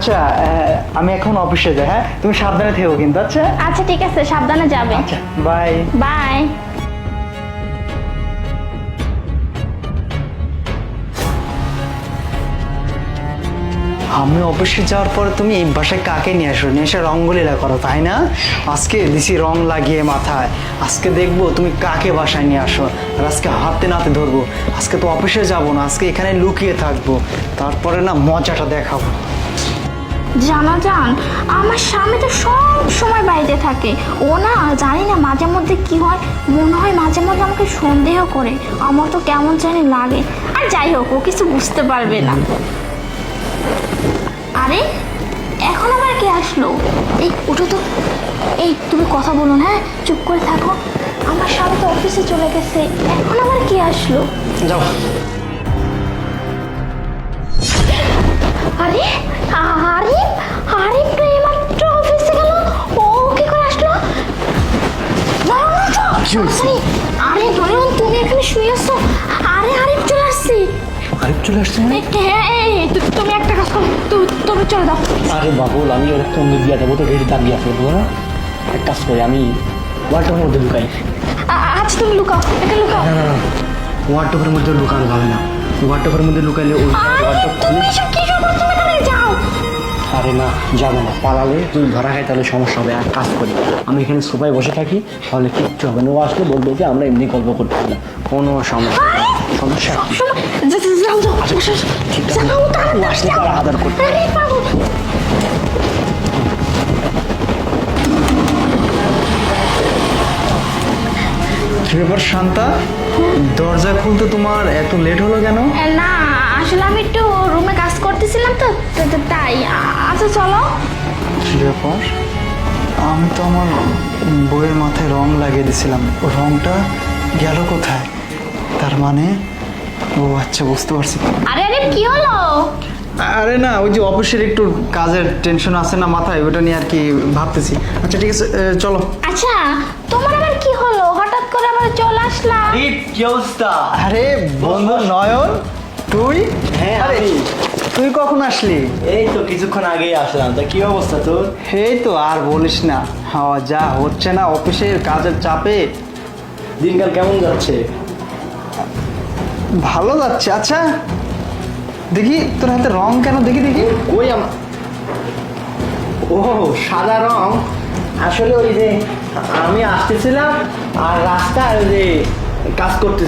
আচ্ছা আমি এখন অফিসে যাই, হ্যাঁ তুমি সাবধানে থেকো কিন্তু। আচ্ছা আচ্ছা ঠিক আছে, সাবধানে যাবে। আচ্ছা বাই। বাই। আমি অফিসে যাওয়ার পরে তুমি এই বাসায় কাকে নিয়ে আসো, নিয়ে এসে রঙ্গলীলা করো তাই না? আজকে দিছি রং লাগিয়ে মাথায়, আজকে দেখবো তুমি কাকে বাসায় নিয়ে আসো। আর আজকে হাতে নাতে ধরবো। আজকে তো অফিসে যাব না, আজকে এখানে লুকিয়ে থাকবো, তারপরে না মজাটা দেখাবো। জানা যান, আমার স্বামী তো সব সময় বাড়িতে থাকে। ও না জানি না মাঝে মধ্যে কি হয়, মনে হয় মাঝে মধ্যে আমাকে সন্দেহ করে। আমার তো কেমন জানি লাগে। আর যাই হোক, ও কিছু বুঝতে পারবে না। আরে এখন আবার কে আসলো? এই উঠো তো। এই তুমি কথা বলো না, হ্যাঁ চুপ করে থাকো। আমার স্বামী তো অফিসে চলে গেছে, এখন আবার কে আসলো? যাও। আরে আরিফ, আরিফ তো এইমাত্র অফিসে গেল। ও কি করে আসলো? আরে নয়ন, তুমি এখানে শুয়ে আছো? আরে আরিফ চলে আসছে। আরিফ চলে আসছে মানে? হ্যাঁ তুমি একটা কাজ করো, তুমি চলে দাও। আরে বাবুল, আমি ওর সঙ্গে দিয়ে দেবো তো, রেডি দাঁড়িয়ে আসবো বলো না। এক কাজ করি, আমি ওয়ার্ডটার মধ্যে লুকাই। আচ্ছা তুমি লুকাও, এটা লুকাও। না না না, ওয়ার্ডটার মধ্যে লুকানো যাবে না। ওয়ার্ডটার মধ্যে লুকাইলে ওই ওয়ার্ডটা তুমি এসব কি সব করছো? এখানে যাও। আরে না, যাবে না। পালালে যদি ধরা খাই তাহলে সমস্যা হবে। এক কাজ করি, আমি এখানে সোফায় বসে থাকি, তাহলে কিচ্ছু হবে না। ও আসলে বলবো যে আমরা এমনি গল্প করতে পারি, কোনো সমস্যা নেই। সমস্যা যাও যাও। ঠিক আছে, ও আসলে তার আদর করতে আরে বাবু, কি ব্যাপার শান্তা, দরজা খুলতে তোমার এত লেট হলো কেন? না আসলে আমি একটু রুমে কাজ করতেছিলাম তো তাই। আচ্ছা চলো। কি ব্যাপার, আমি তো আমার বইয়ের মাথায় রং লাগিয়ে দিয়েছিলাম, ও রংটা গেল কোথায়? তার মানে ও আচ্ছা, বুঝতে পারছি। আরে আরে কি হলো? আরে না, ওই যে অফিসের একটু কাজের টেনশন আছে না মাথায়, ওটা নিয়ে আর কি ভাবতেছি। আচ্ছা ঠিক আছে, চলো। আচ্ছা তোমার আবার কি হলো, হঠাৎ করে আবার চলে আসলাম? কি অবস্থা? আরে বন্ধু নয়ন, তুই? হ্যাঁ আরে আমি। তুই কখন আসলি? এই তো কিছুক্ষণ আগেই আসলাম। তা কি অবস্থা তোর? এই তো আর বলিস না, হ্যাঁ যা হচ্ছে না অফিসের কাজের চাপে। দিনকাল কেমন যাচ্ছে? ভালো যাচ্ছে। আচ্ছা দেখি তোর হাতে রং কেন, দেখি দেখি। কই ও সাদা রং। আসলে ওই যে আমি আসতেছিলাম আর রাস্তায় ওই যে কাজ করতে